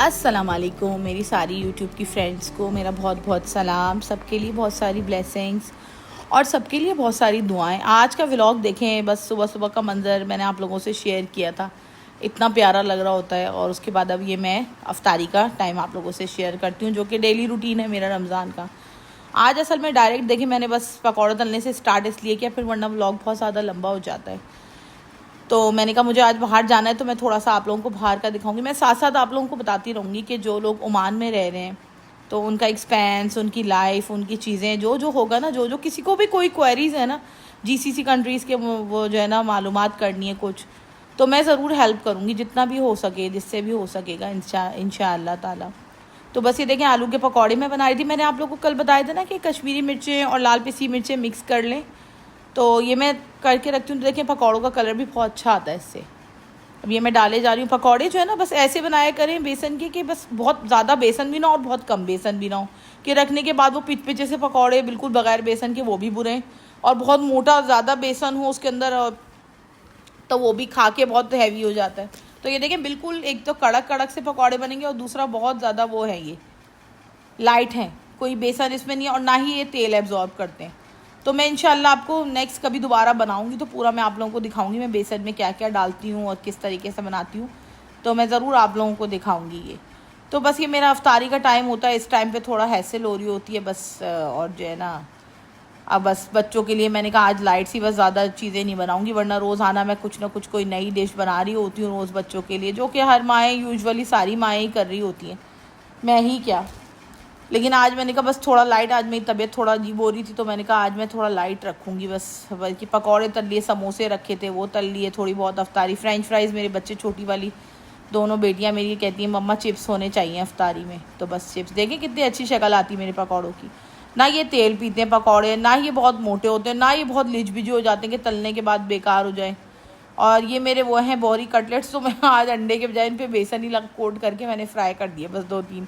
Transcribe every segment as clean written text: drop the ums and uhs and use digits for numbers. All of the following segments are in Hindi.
अस्सलाम वालेकुम मेरी सारी यूट्यूब की फ्रेंड्स को मेरा बहुत बहुत सलाम। सबके लिए बहुत सारी ब्लेसिंग्स और सबके लिए बहुत सारी दुआएं। आज का व्लॉग देखें, बस सुबह सुबह का मंज़र मैंने आप लोगों से शेयर किया था, इतना प्यारा लग रहा होता है। और उसके बाद अब ये मैं अफ्तारी का टाइम आप लोगों से शेयर करती हूँ, जो कि डेली रूटीन है मेरा रमज़ान का। आज असल में डायरेक्ट देखें मैंने बस पकौड़े तलने से स्टार्ट इसलिए किया, फिर वरना व्लॉग बहुत ज़्यादा लंबा हो जाता है। तो मैंने कहा मुझे आज बाहर जाना है, तो मैं थोड़ा सा आप लोगों को बाहर का दिखाऊंगी। मैं साथ साथ आप लोगों को बताती रहूँगी कि जो लोग ओमान में रह रहे हैं तो उनका एक्सपेंस, उनकी लाइफ, उनकी चीज़ें जो जो होगा ना, जो जो किसी को भी कोई क्वेरीज है ना जीसीसी कंट्रीज़ के, वो जो है ना मालूमात करनी है कुछ, तो मैं ज़रूर हेल्प करूँगी जितना भी हो सके, जिससे भी हो सकेगा इंशाअल्लाह ताला। तो बस ये देखें आलू के पकौड़े मैं बना रही थी। मैंने आप लोगों को कल बताया था ना कि कश्मीरी मिर्चें और लाल पिसी मिर्चें मिक्स कर लें, तो ये मैं करके रखती हूँ। तो देखें पकौड़ों का कलर भी बहुत अच्छा आता है इससे। अब ये मैं डाले जा रही हूँ। पकौड़े जो है ना बस ऐसे बनाया करें बेसन के, कि बस बहुत ज़्यादा बेसन भी ना और बहुत कम बेसन भी ना हो, कि रखने के बाद वो पिच से पकौड़े बिल्कुल बगैर बेसन के वो भी बुरे हैं, और बहुत मोटा ज़्यादा बेसन हो उसके अंदर तो वो भी खा के बहुत हैवी हो जाता है। तो ये देखें बिल्कुल एक तो कड़क कड़क से पकौड़े बनेंगे, और दूसरा बहुत ज़्यादा वो है, ये लाइट हैं, कोई बेसन इसमें नहीं है और ना ही ये तेल एब्जॉर्ब करते हैं। तो मैं इंशाल्लाह आपको नेक्स्ट कभी दोबारा बनाऊंगी तो पूरा मैं आप लोगों को दिखाऊंगी मैं बेसन में क्या क्या डालती हूँ और किस तरीके से बनाती हूँ, तो मैं ज़रूर आप लोगों को दिखाऊंगी ये। तो बस ये मेरा अफ्तारी का टाइम होता है, इस टाइम पे थोड़ा हैसल हो रही होती है बस। और जो है ना अब बस बच्चों के लिए मैंने कहा आज लाइट सी, बस ज़्यादा चीज़ें नहीं बनाऊंगी, वरना रोज़ाना मैं कुछ ना कुछ कोई नई डिश बना रही होती हूँ रोज़ बच्चों के लिए, जो कि हर माएँ यूजुअली सारी माएँ ही कर रही होती हैं, मैं ही क्या। लेकिन आज मैंने कहा बस थोड़ा लाइट, आज मेरी तबीयत थोड़ा अजीब हो रही थी तो मैंने कहा आज मैं थोड़ा लाइट रखूँगी बस। बल्कि पकौड़े तल लिए, समोसे रखे थे वो तल लिए, थोड़ी बहुत अफ्तारी, फ्रेंच फ्राइज़। मेरे बच्चे, छोटी वाली दोनों बेटियां मेरी कहती हैं मम्मा चिप्स होने चाहिए अफ्तारी में, तो बस चिप्स। देखिए कितनी अच्छी शक्ल आती है मेरे पकौड़ों की। ना ये तेल पीते हैं पकौड़े, ना ये बहुत मोटे होते हैं, ना ये बहुत लिजबिजी हो जाते हैं कि तलने के बाद बेकार हो जाए। और ये मेरे वो हैं बोरी कटलेट्स, तो मैं आज अंडे के बजाय इन पर बेसन ही कोट करके मैंने फ्राई कर दिया बस 2-3,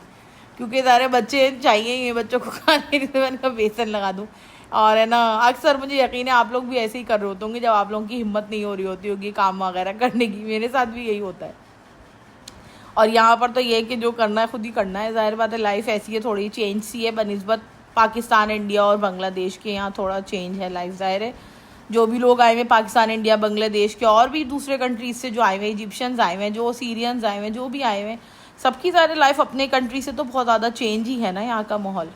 क्योंकि सारे बच्चे चाहिए ही बच्चों को खाने के लिए, मैंने कहा बेसन लगा दूँ। और है ना अक्सर मुझे यकीन है आप लोग भी ऐसे ही कर रहे होते होंगे, जब आप लोगों की हिम्मत नहीं हो रही होती होगी काम वगैरह करने की। मेरे साथ भी यही होता है। और यहाँ पर तो ये है कि जो करना है खुद ही करना है, ज़ाहिर बात है लाइफ ऐसी है, थोड़ी चेंज सी है बनिस्बत पाकिस्तान, इंडिया और बांग्लादेश के। यहाँ थोड़ा चेंज है लाइफ, ज़ाहिर है जो भी लोग आए हुए पाकिस्तान, इंडिया, बांग्लादेश के और भी दूसरे कंट्रीज से जो आए हुए, इजिप्शियंस आए हुए हैं, जो सीरियंस आए हुए हैं, जो भी आए हुए हैं, सबकी सारी लाइफ अपने कंट्री से तो बहुत ज़्यादा चेंज ही है ना यहाँ का माहौल।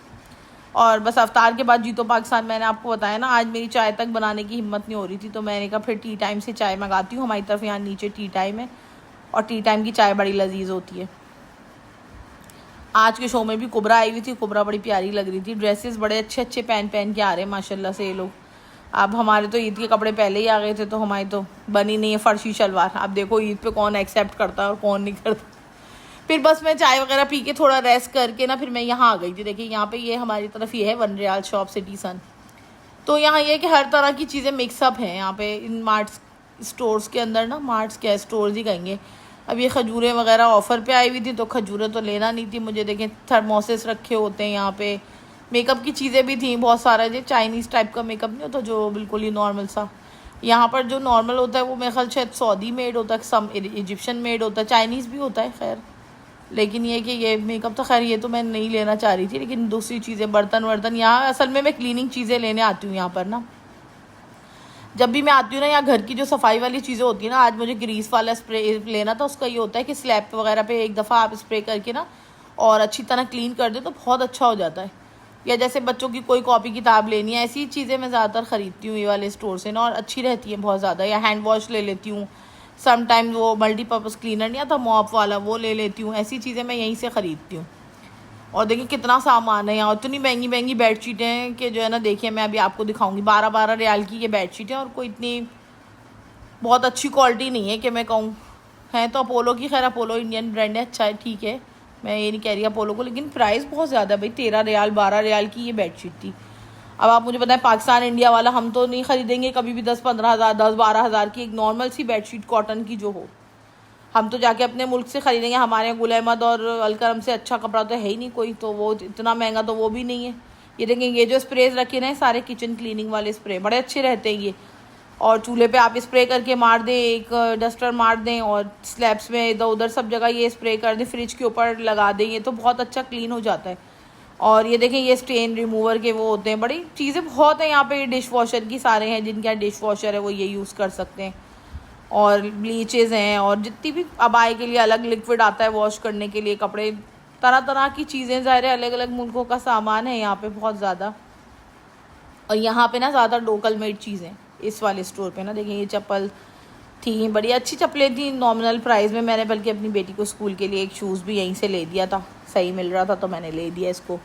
और बस अफ्तार के बाद जीतो पाकिस्तान, मैंने आपको बताया ना आज मेरी चाय तक बनाने की हिम्मत नहीं हो रही थी, तो मैंने कहा फिर टी टाइम से चाय मंगाती हूँ। हमारी तरफ यहाँ नीचे टी टाइम है और टी टाइम की चाय बड़ी लजीज होती है। आज के शो में भी कुबरा आई हुई थी, कुबरा बड़ी प्यारी लग रही थी, ड्रेसेस बड़े अच्छे अच्छे पहन के आ रहे हैं माशाल्लाह से ये लोग। अब हमारे तो ईद के कपड़े पहले ही आ गए थे, तो हमारी तो बनी नहीं है फर्शी शलवार। अब देखो ईद पे कौन एक्सेप्ट करता है और कौन नहीं करता। फिर बस मैं चाय वगैरह पी के थोड़ा रेस्ट करके ना फिर मैं यहाँ आ गई थी। देखिए यहाँ पे ये हमारी तरफ ये है 1 रियाल शॉप सिटी सन। तो यहाँ ये कि हर तरह की चीज़ें मिक्सअप हैं यहाँ पे इन मार्ट्स स्टोर्स के अंदर ना, मार्ट्स क्या स्टोर्स ही कहेंगे। अब ये खजूरें वगैरह ऑफ़र पे आई हुई थी, तो खजूरें तो लेना नहीं थी मुझे। देखें थर्मोसेस रखे होते हैं यहाँ पे, मेकअप की चीज़ें भी थी बहुत सारा, जो चाइनीज़ टाइप का मेकअप नहीं होता जो बिल्कुल ही नॉर्मल सा। यहाँ पर जो नॉर्मल होता है वो मेरे ख्याल शायद सऊदी मेड होता है, सम इजिप्शियन मेड होता है, चाइनीज़ भी होता है खैर। लेकिन ये कि ये मेकअप तो खैर ये तो मैं नहीं लेना चाह रही थी, लेकिन दूसरी चीज़ें बर्तन वर्तन, यहाँ असल में मैं क्लीनिंग चीज़ें लेने आती हूँ यहाँ पर ना। जब भी मैं आती हूँ ना यहाँ घर की जो सफाई वाली चीज़ें होती है ना, आज मुझे ग्रीस वाला स्प्रे लेना था। उसका ये होता है कि स्लैब वगैरह पे एक दफ़ा आप स्प्रे करके ना और अच्छी तरह क्लीन कर दे तो बहुत अच्छा हो जाता है। या जैसे बच्चों की कोई कॉपी किताब लेनी है, ऐसी चीज़ें मैं ज़्यादातर ख़रीदती हूँ ये वाले स्टोर से ना, और अच्छी रहती हैं बहुत ज़्यादा। या हैंड वॉश ले लेती हूँ, समटाइम्स वो मल्टीपर्पज़ क्लीनर नहीं आता मॉप वाला, वो ले लेती हूँ। ऐसी चीज़ें मैं यहीं से ख़रीदती हूँ। और देखिए कितना सामान है यहाँ, इतनी महंगी महंगी बेडशीटें हैं कि जो है ना, देखिए मैं अभी आपको दिखाऊंगी 12-12 रियाल की ये बेडशीटें, और कोई इतनी बहुत अच्छी क्वालिटी नहीं है कि मैं कहूँ। है तो अपोलो की, खैर अपोलो इंडियन ब्रांड है, अच्छा है, ठीक है, मैं ये नहीं कह रही अपोलो को, लेकिन प्राइस बहुत ज़्यादा है भाई। 13 रियाल 12 रियाल की ये बेडशीट थी। अब आप मुझे बताएं पाकिस्तान इंडिया वाला हम तो नहीं ख़रीदेंगे कभी भी 10-15 हज़ार 10-12 हज़ार की एक नॉर्मल सी बेडशीट कॉटन की जो हो। हम तो जाके अपने मुल्क से ख़रीदेंगे। हमारे यहाँ गुल अहमद और अलकरम से अच्छा कपड़ा तो है ही नहीं कोई, तो वो इतना महंगा तो वो भी नहीं है। ये देखें ये जो स्प्रेज रखे हैं सारे किचन क्लीनिंग वाले स्प्रे बड़े अच्छे रहते हैं ये। और चूल्हे पे आप स्प्रे करके मार दें, एक डस्टर मार दें और स्लैब्स में इधर उधर सब जगह ये स्प्रे कर दें, फ्रिज के ऊपर लगा दें, ये तो बहुत अच्छा क्लीन हो जाता है। और ये देखें ये स्टेन रिमूवर के वो होते हैं, बड़ी चीज़ें बहुत हैं यहाँ पे। डिश वॉशर की सारे हैं, जिनके यहाँ डिश वॉशर है वो ये यूज़ कर सकते हैं। और ब्लीचेस हैं, और जितनी भी अबाई के लिए अलग लिक्विड आता है वॉश करने के लिए कपड़े, तरह तरह की चीज़ें, ज़ाहिर है अलग अलग मुल्कों का सामान है यहाँ पे बहुत ज़्यादा। और यहाँ पे ना ज़्यादा लोकल मेड चीज़ें इस वाले स्टोर पे ना। देखिए ये चप्पल थी, बड़ी अच्छी चप्पलें थी नॉमिनल प्राइस में। मैंने बल्कि अपनी बेटी को स्कूल के लिए एक शूज़ भी यहीं से ले दिया था, सही मिल रहा था तो मैंने ले दिया इसको।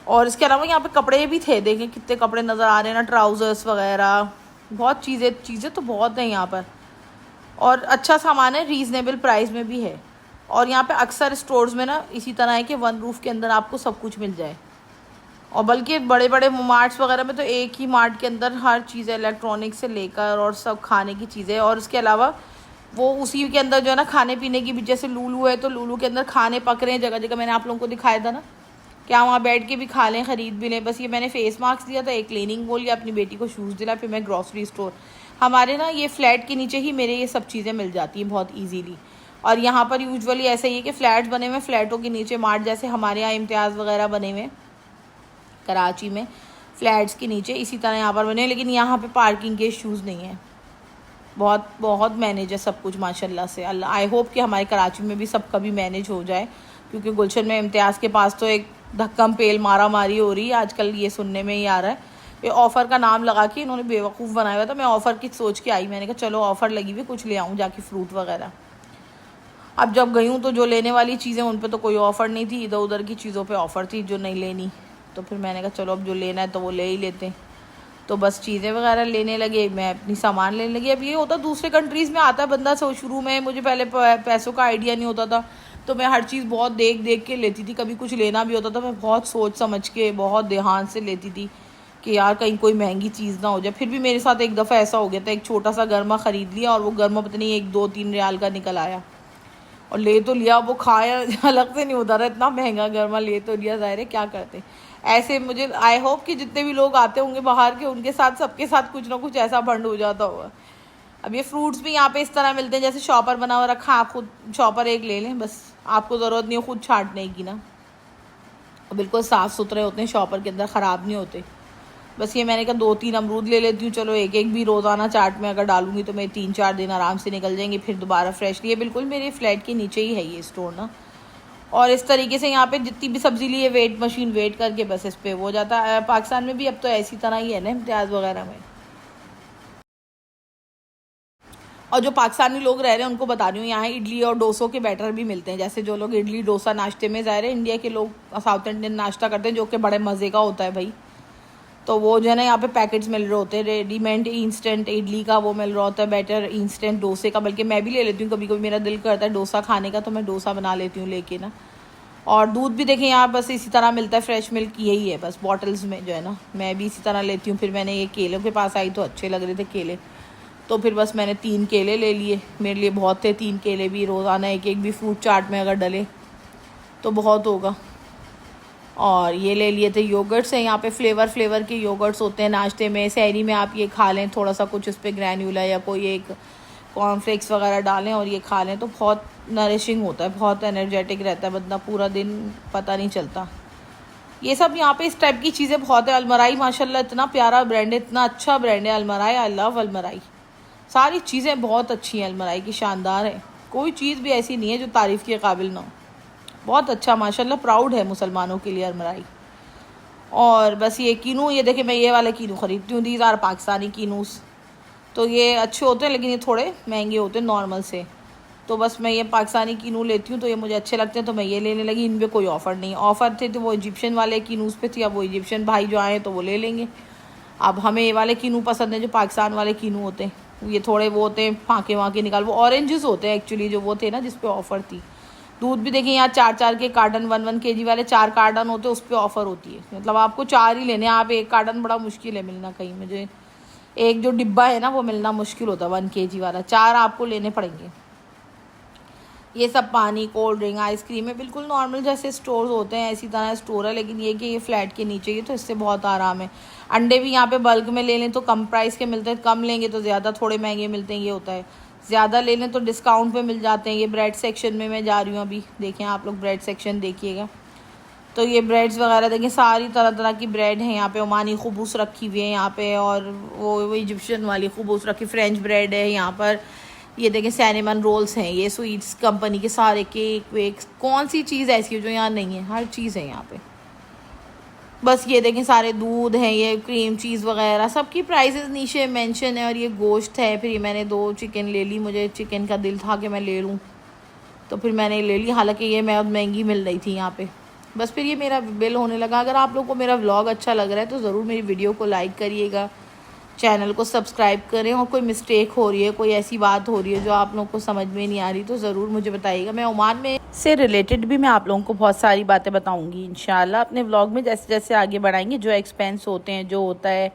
और इसके अलावा यहाँ पे कपड़े भी थे, देखें कितने कपड़े नज़र आ रहे हैं ना, ट्राउज़र्स वगैरह, बहुत चीज़ें तो बहुत हैं यहाँ पर। और अच्छा सामान है, रीज़नेबल प्राइस में भी है। और यहाँ पे अक्सर स्टोर्स में ना इसी तरह है कि वन रूफ़ के अंदर आपको सब कुछ मिल जाए। और बल्कि बड़े बड़े मार्ट्स वगैरह में तो एक ही मार्ट के अंदर हर चीज़ है, इलेक्ट्रॉनिक से लेकर और सब खाने की चीज़ें। और उसके अलावा वो उसी के अंदर जो है ना खाने पीने की भी, जैसे लूलू है तो लूलू के अंदर खाने पक रहे हैं जगह जगह, मैंने आप लोगों को दिखाया था ना, क्या वहाँ बैठ के भी खा लें, ख़रीद भी लें। बस ये मैंने फेस मास्क दिया था, एक क्लीनिंग बोल लिया, अपनी बेटी को शूज़ दिला, फिर मैं ग्रॉसरी स्टोर, हमारे ना ये फ्लैट के नीचे ही मेरे ये सब चीज़ें मिल जाती हैं बहुत ईजीली। और यहाँ पर यूजुअली ऐसा ही है कि फ़्लैट्स बने हुए, फ्लैटों के नीचे मार्ट, जैसे हमारे यहाँ इम्तियाज़ वगैरह बने हुए कराची में फ्लैट्स के नीचे, इसी तरह यहाँ पर बने। लेकिन यहाँ पे पार्किंग के इश्यूज़ नहीं है, बहुत बहुत मैनेज है सब कुछ माशाल्लाह से। अल्लाह, आई होप कि हमारे कराची में भी सब कभी मैनेज हो जाए, क्योंकि गुलशन में इम्तियाज़ के पास तो एक धक्कम पेल मारा मारी हो रही है आजकल, ये सुनने में ही आ रहा है। ये ऑफ़र का नाम लगा के इन्होंने बेवकूफ़ बनाया हुआ था। मैं ऑफ़र की सोच के आई, मैंने कहा चलो ऑफ़र लगी हुई कुछ ले आऊँ जाके, फ्रूट वगैरह। अब जब गई हूँ तो जो लेने वाली चीज़ें उन पे तो कोई ऑफ़र नहीं थी, इधर उधर की चीज़ों पे ऑफ़र थी जो नहीं लेनी। तो फिर मैंने कहा चलो अब जो लेना है तो वो ले ही लेते हैं। तो बस चीज़ें वगैरह लेने लगे, मैं अपनी सामान लेने लगी। अब ये होता दूसरे कंट्रीज़ में आता है बंदा, सो शुरू में मुझे पहले पैसों का आइडिया नहीं होता था, तो मैं हर चीज़ बहुत देख देख के लेती थी। कभी कुछ लेना भी होता था मैं बहुत सोच समझ के, बहुत ध्यान से लेती थी कि यार कहीं कोई महंगी चीज़ ना हो जाए। फिर भी मेरे साथ एक दफ़ा ऐसा हो गया था, एक छोटा सा गर्मा ख़रीद लिया और वो गर्मा पता नहीं 1-2-3 रियाल का निकल आया। और ले तो लिया, वो खाया अलग से नहीं होता रहा, इतना महंगा गर्मा ले तो लिया, ज़ाहिर है क्या करते। ऐसे मुझे आई होप कि जितने भी लोग आते होंगे बाहर के, उनके साथ सबके साथ कुछ ना कुछ ऐसा भंड हो जाता होगा। अब ये फ्रूट्स भी यहाँ पे इस तरह मिलते हैं, जैसे शॉपर बना हुआ रखा, आप खुद शॉपर एक ले लें, बस आपको ज़रूरत नहीं है खुद छांटने की ना, बिल्कुल साफ़ सुथरे होते हैं शॉपर के अंदर, ख़राब नहीं होते। बस ये मैंने कहा 2-3 अमरूद ले लेती हूँ, चलो एक एक भी रोज़ाना चाट में अगर डालूंगी तो मेरे 3-4 दिन आराम से निकल जाएंगे, फिर दोबारा फ्रेश। लिए बिल्कुल मेरे फ्लैट के नीचे ही है ये स्टोर ना। और इस तरीके से यहाँ पे जितनी भी सब्ज़ी लिए वेट मशीन वेट करके बस इस पे हो जाता है। पाकिस्तान में भी अब तो ऐसी तरह ही है ना इम्तियाज़ वगैरह में। और जो पाकिस्तानी लोग रह रहे हैं उनको बता रही हूँ, यहाँ इडली और डोसों के बैटर भी मिलते हैं। जैसे जो लोग इडली डोसा नाश्ते में, ज़ाहिर है इंडिया के लोग साउथ इंडियन नाश्ता करते हैं जो कि बड़े मज़े का होता है भाई, तो वो जो है ना यहाँ पे पैकेट्स मिल रहे होते हैं, रेडीमेड इंस्टेंट इडली का वो मिल रहा होता है बैटर, इंस्टेंट डोसे का। बल्कि मैं भी ले लेती हूँ, कभी कभी मेरा दिल करता है डोसा खाने का तो मैं डोसा बना लेती हूँ लेके ना। और दूध भी देखें यहाँ बस इसी तरह मिलता है, फ्रेश मिल्क यही है बस बॉटल्स में जो है ना, मैं भी इसी तरह लेती हूँ। फिर मैंने ये केलों के पास आई तो अच्छे लग रहे थे केले, तो फिर बस मैंने 3 केले ले लिए, मेरे लिए बहुत थे 3 केले भी। रोज़ाना एक एक भी फ्रूट चाट में अगर डले तो बहुत होगा। और ये ले लिए थे योगर्ट्स हैं यहाँ पे, फ्लेवर के योगर्ट्स होते हैं नाश्ते में, सहरी में आप ये खा लें, थोड़ा सा कुछ उस पर ग्रैन्यूला या कोई एक कॉर्नफ्लेक्स वगैरह डालें और ये खा लें तो बहुत नरिशिंग होता है, बहुत एनर्जेटिक रहता है बंदा, पूरा दिन पता नहीं चलता। ये सब यहाँ पे इस टाइप की चीज़ें बहुत है। अलमराई माशाल्लाह इतना प्यारा ब्रांड है, इतना अच्छा ब्रांड है अलमराई, आई लव अलमराई। सारी चीज़ें बहुत अच्छी हैं अलमराई की, शानदार है, कोई चीज़ भी ऐसी नहीं है जो तारीफ़ के काबिल ना हो। बहुत अच्छा माशाल्लाह, प्राउड है मुसलमानों के लिए अलमराई। और बस ये कीनू, ये देखें मैं ये वाले कीनू ख़रीदती हूँ, दीज आर पाकिस्तानी कीनूस, तो ये अच्छे होते हैं लेकिन ये थोड़े महंगे होते हैं नॉर्मल से। तो बस मैं ये पाकिस्तानी कीनू लेती हूँ तो ये मुझे अच्छे लगते हैं तो मैं ये लेने लगी। इन पर कोई ऑफ़र नहीं, ऑफ़र थे तो वो इजिप्शियन वाले कीनूस पे थी, अब वो इजिप्शियन भाई जो आए तो वो ले लेंगे। अब हमें ये वाले कीनू पसंद है जो पाकिस्तान वाले कीनू होते हैं, ये थोड़े वो होते हैं फाँके वाँके निकाल, वो ऑरेंजेस होते हैं एक्चुअली जो वो थे ना जिस पे ऑफ़र थी। दूध भी देखें यहाँ 4-4 के कार्टन, 1-1 kg वाले 4 कार्टन होते हैं, उस पर ऑफ़र होती है, मतलब आपको 4 ही लेने हैं। आप एक कार्टन बड़ा मुश्किल है मिलना कहीं, मुझे एक जो डिब्बा है ना वो मिलना मुश्किल होता है 1 kg वाला, 4 आपको लेने पड़ेंगे। ये सब पानी, कोल्ड ड्रिंक, आइसक्रीम है, बिल्कुल नॉर्मल जैसे स्टोर्स होते हैं इसी तरह स्टोर है, लेकिन ये कि ये फ्लैट के नीचे ही, तो इससे बहुत आराम है। अंडे भी यहाँ पे बल्क में ले लें तो कम प्राइस के मिलते हैं, कम लेंगे तो ज़्यादा थोड़े महंगे मिलते हैं, ये होता है। ज़्यादा ले लें तो डिस्काउंट पे मिल जाते हैं। ये ब्रेड सेक्शन में मैं जा रही हूँ अभी, देखें आप लोग ब्रेड सेक्शन देखिएगा। तो ये ब्रेड्स वगैरह देखें, सारी तरह तरह की ब्रेड हैं यहाँ पे। ओमानी खुबूस रखी हुई है यहाँ पे, और वो इजिप्शियन वाली खुबूस रखी, फ्रेंच ब्रेड है यहाँ पर। ये देखें सैनेमन रोल्स हैं, ये स्वीट्स कंपनी के सारे केक वेक, कौन सी चीज़ ऐसी है जो यहाँ नहीं है, हर चीज़ है यहाँ पे। बस ये देखें सारे दूध हैं, ये क्रीम चीज़ वगैरह, सबकी प्राइसेस नीचे मेंशन है। और ये गोश्त है, फिर ये मैंने 2 चिकन ले ली, मुझे चिकन का दिल था कि मैं ले लूँ, तो फिर मैंने ले ली, हालांकि ये मैं अब महंगी मिल रही थी यहाँ पे। बस फिर ये मेरा बिल होने लगा। अगर आप लोगों को मेरा व्लॉग अच्छा लग रहा है तो ज़रूर मेरी वीडियो को लाइक करिएगा, चैनल को सब्सक्राइब करें, और कोई मिस्टेक हो रही है, कोई ऐसी बात हो रही है जो आप लोगों को समझ में नहीं आ रही तो ज़रूर मुझे बताइएगा। मैं ओमान में से रिलेटेड भी मैं आप लोगों को बहुत सारी बातें बताऊंगी इंशाल्लाह अपने व्लॉग में, जैसे जैसे आगे बढ़ाएंगे। जो एक्सपेंस होते हैं, जो होता है,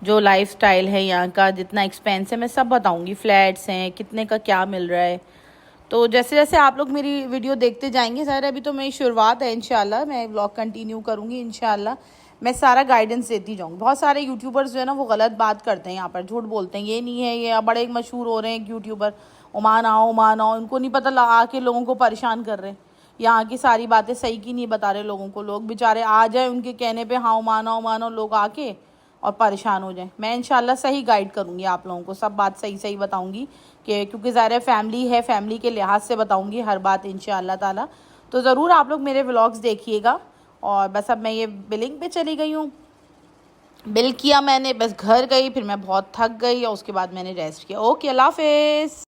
जो लाइफ स्टाइल है यहाँ का, जितना एक्सपेंस है, मैं सब बताऊँगी। फ्लैट्स हैं, कितने का क्या मिल रहा है, तो जैसे जैसे आप लोग मेरी वीडियो देखते जाएंगे, ज़ाहिर अभी तो मेरी शुरुआत है, इंशाल्लाह मैं व्लॉग कंटिन्यू करूँगी, इंशाल्लाह मैं सारा गाइडेंस देती जाऊँगी। बहुत सारे यूट्यूबर्स जो है ना वो गलत बात करते हैं, यहाँ पर झूठ बोलते हैं, ये नहीं है, ये बड़े मशहूर हो रहे हैं यूट्यूबर, ओमान आओ ओमान आओ, उनको नहीं पता आके लोगों को परेशान कर रहे हैं। यहाँ की सारी बातें सही की नहीं बता रहे लोगों को, लोग बेचारे आ जाए उनके कहने पे, हाँ ओमान आओ लोग आके और परेशान हो जाए। मैं इंशाल्लाह सही गाइड करूँगी आप लोगों को, सब बात सही सही बताऊँगी, कि क्योंकि ज़ाहिर फैमिली है, फैमिली के लिहाज से बताऊँगी हर बात इंशाल्लाह ताला। तो ज़रूर आप लोग मेरे व्लॉग्स देखिएगा। और बस अब मैं ये बिलिंग पे चली गई हूँ, बिल किया मैंने, बस घर गई, फिर मैं बहुत थक गई और उसके बाद मैंने रेस्ट किया। ओके, अल्लाह हाफिज़।